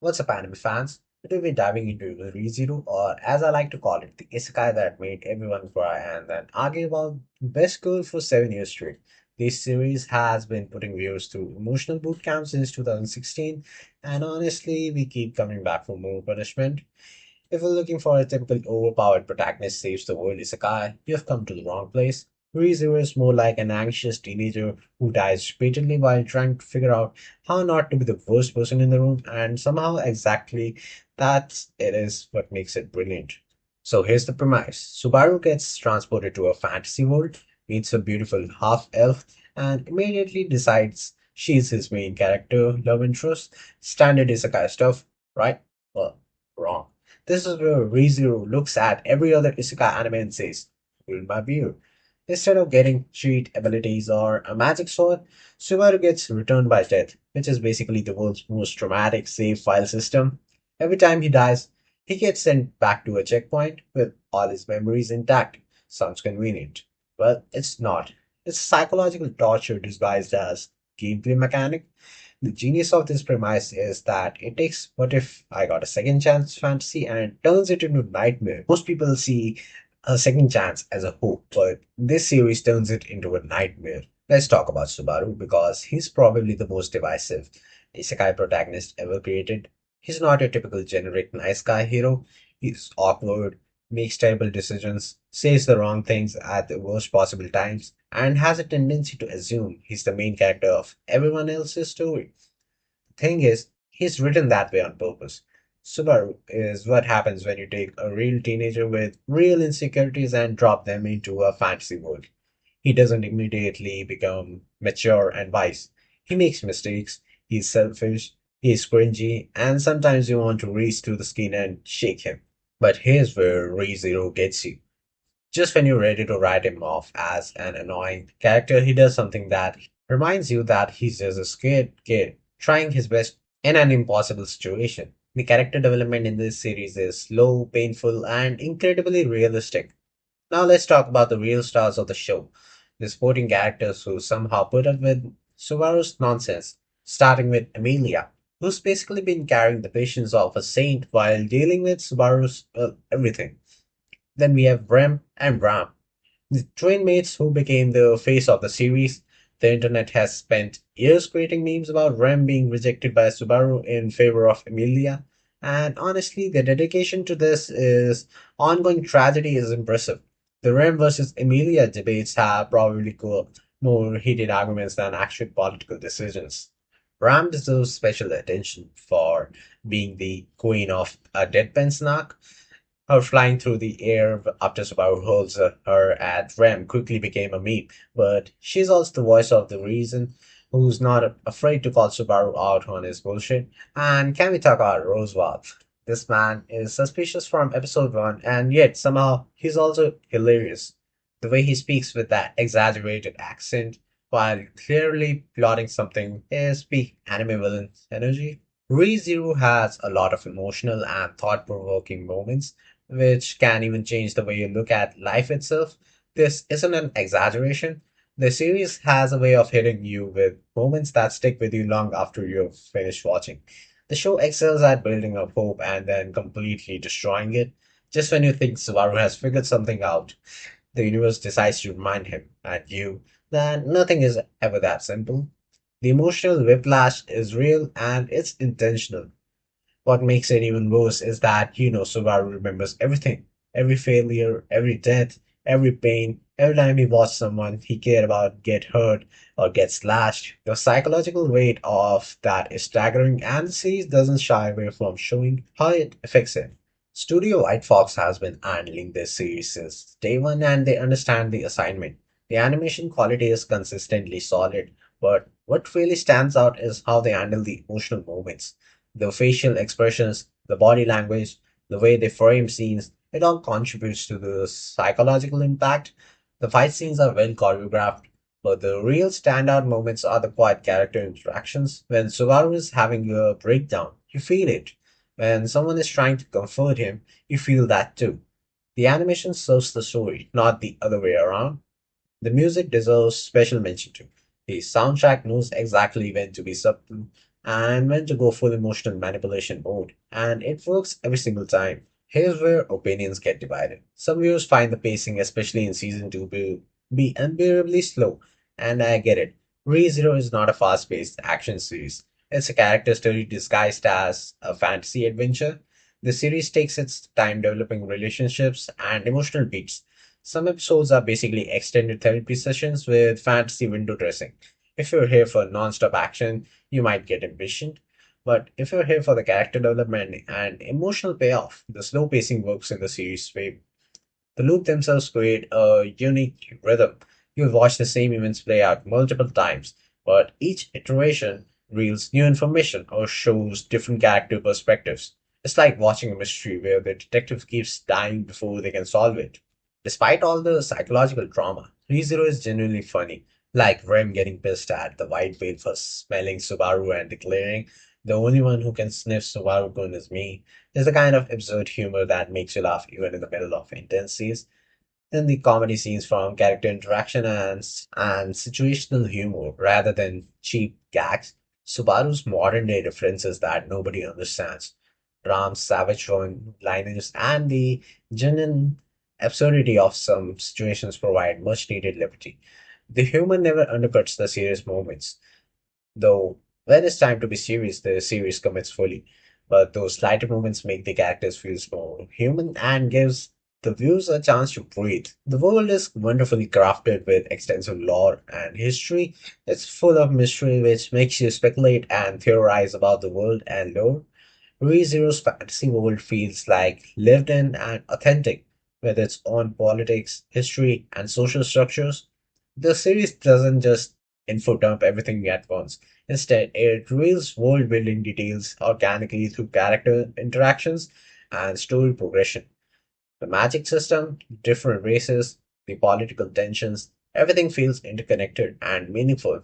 What's up, anime fans? Today we're diving into ReZero, or as I like to call it, the isekai that made everyone cry and then argue about best girl for 7 years straight. This series has been putting viewers through emotional boot camp since 2016, and honestly, we keep coming back for more punishment. If you're looking for a typical overpowered protagonist saves the world isekai, you've come to the wrong place. ReZero is more like an anxious teenager who dies repeatedly while trying to figure out how not to be the worst person in the room, and somehow exactly that's it is what makes it brilliant. So here's the premise. Subaru gets transported to a fantasy world, meets a beautiful half-elf, and immediately decides she's his main character, love interest. Standard isekai stuff, right? Well, wrong. This is where ReZero looks at every other isekai anime and says, "Hold my beer." Instead of getting cheat abilities or a magic sword, Subaru gets returned by death, which is basically the world's most traumatic save file system. Every time he dies, he gets sent back to a checkpoint with all his memories intact. Sounds convenient. But it's not. It's psychological torture disguised as gameplay mechanic. The genius of this premise is that it takes what if I got a second chance fantasy and turns it into nightmare. Most people see a second chance as a hope, but this series turns it into a nightmare. Let's talk about Subaru because he's probably the most divisive isekai protagonist ever created. He's not your typical generic nice guy hero. He's awkward, makes terrible decisions, says the wrong things at the worst possible times, and has a tendency to assume he's the main character of everyone else's story. Thing is, he's written that way on purpose. Subaru is what happens when you take a real teenager with real insecurities and drop them into a fantasy world. He doesn't immediately become mature and wise. He makes mistakes, he's selfish, he's cringy, and sometimes you want to reach through the skin and shake him. But here's where ReZero gets you. Just when you're ready to write him off as an annoying character, he does something that reminds you that he's just a scared kid trying his best in an impossible situation. The character development in this series is slow, painful, and incredibly realistic. Now let's talk about the real stars of the show, the supporting characters who somehow put up with Subaru's nonsense, starting with Amelia, who's basically been carrying the patience of a saint while dealing with Subaru's everything. Then we have Rem and Ram, the twin mates who became the face of the series. The internet has spent years creating memes about Rem being rejected by Subaru in favor of Emilia, and honestly, the dedication to this is ongoing tragedy is impressive. The Rem versus Emilia debates have probably caused more heated arguments than actual political decisions. Ram deserves special attention for being the queen of a deadpan snark. Her flying through the air after Subaru holds her at Rem quickly became a meme, but she's also the voice of the reason who's not afraid to call Subaru out on his bullshit. And can we talk about Roswell? This man is suspicious from episode 1, and yet somehow he's also hilarious. The way he speaks with that exaggerated accent while clearly plotting something is peak anime villain energy. ReZero has a lot of emotional and thought provoking moments, which can even change the way you look at life itself. This isn't an exaggeration. The series has a way of hitting you with moments that stick with you long after you've finished watching. The show excels at building up hope and then completely destroying it. Just when you think Subaru has figured something out, the universe decides to remind him and you that nothing is ever that simple. The emotional whiplash is real and it's intentional. What makes it even worse is that Subaru remembers everything. Every failure, every death, every pain, every time he watched someone he cared about get hurt or get slashed. The psychological weight of that is staggering and the series doesn't shy away from showing how it affects him. Studio White Fox has been handling this series since day one and they understand the assignment. The animation quality is consistently solid, but what really stands out is how they handle the emotional moments. The facial expressions, the body language, the way they frame scenes, it all contributes to the psychological impact. The fight scenes are well choreographed, but the real standout moments are the quiet character interactions. When Subaru is having a breakdown, you feel it. When someone is trying to comfort him, you feel that too. The animation serves the story, not the other way around. The music deserves special mention too. The soundtrack knows exactly when to be subtle, and when to go full emotional manipulation mode, and it works every single time. Here's where opinions get divided. Some viewers find the pacing, especially in season 2, be unbearably slow, and I get it. ReZero is not a fast paced action series, it's a character story disguised as a fantasy adventure. The series takes its time developing relationships and emotional beats. Some episodes are basically extended therapy sessions with fantasy window dressing. If you're here for non-stop action, you might get impatient. But if you're here for the character development and emotional payoff, the slow pacing works in the series' favor. The loop themselves create a unique rhythm. You'll watch the same events play out multiple times, but each iteration reveals new information or shows different character perspectives. It's like watching a mystery where the detective keeps dying before they can solve it. Despite all the psychological trauma, ReZero is genuinely funny, like Rem getting pissed at the white whale for smelling Subaru and declaring, the only one who can sniff Subaru gun is me. There's a kind of absurd humor that makes you laugh even in the middle of intense scenes. Then the comedy scenes from character interaction and situational humor rather than cheap gags. Subaru's modern day references that nobody understands. Ram's savage one-liners and the genuine absurdity of some situations provide much needed levity. The humor never undercuts the serious moments. Though when it's time to be serious, the series commits fully. But those lighter moments make the characters feel more human and gives the viewers a chance to breathe. The world is wonderfully crafted with extensive lore and history. It's full of mystery which makes you speculate and theorize about the world and lore. ReZero's fantasy world feels like lived in and authentic, with its own politics, history, and social structures. The series doesn't just info dump everything at once. Instead, it reveals world building details organically through character interactions and story progression. The magic system, different races, the political tensions, everything feels interconnected and meaningful.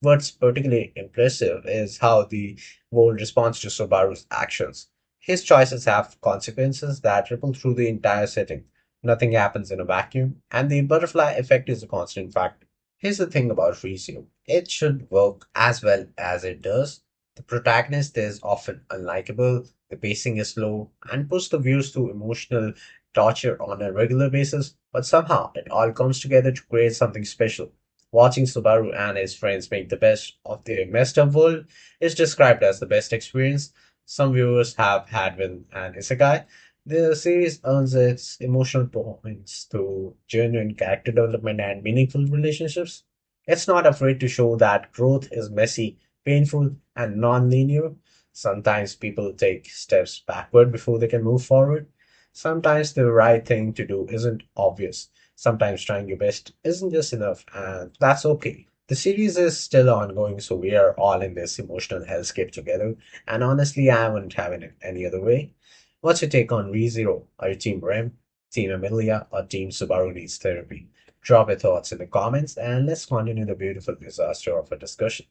What's particularly impressive is how the world responds to Subaru's actions. His choices have consequences that ripple through the entire setting. Nothing happens in a vacuum, and the butterfly effect is a constant factor. Here's the thing about Resume. It should work as well as it does. The protagonist is often unlikable, the pacing is slow, and puts the viewers through emotional torture on a regular basis, but somehow it all comes together to create something special. Watching Subaru and his friends make the best of their messed up world is described as the best experience some viewers have had with an isekai. The series earns its emotional points through genuine character development and meaningful relationships. It's not afraid to show that growth is messy, painful, and non-linear. Sometimes people take steps backward before they can move forward. Sometimes the right thing to do isn't obvious. Sometimes trying your best isn't just enough, and that's okay. The series is still ongoing, so we are all in this emotional hellscape together. And honestly, I wouldn't have it any other way. What's your take on ReZero? Are you Team Rem, Team Amelia, or Team Subaru needs therapy? Drop your thoughts in the comments, and let's continue the beautiful disaster of a discussion.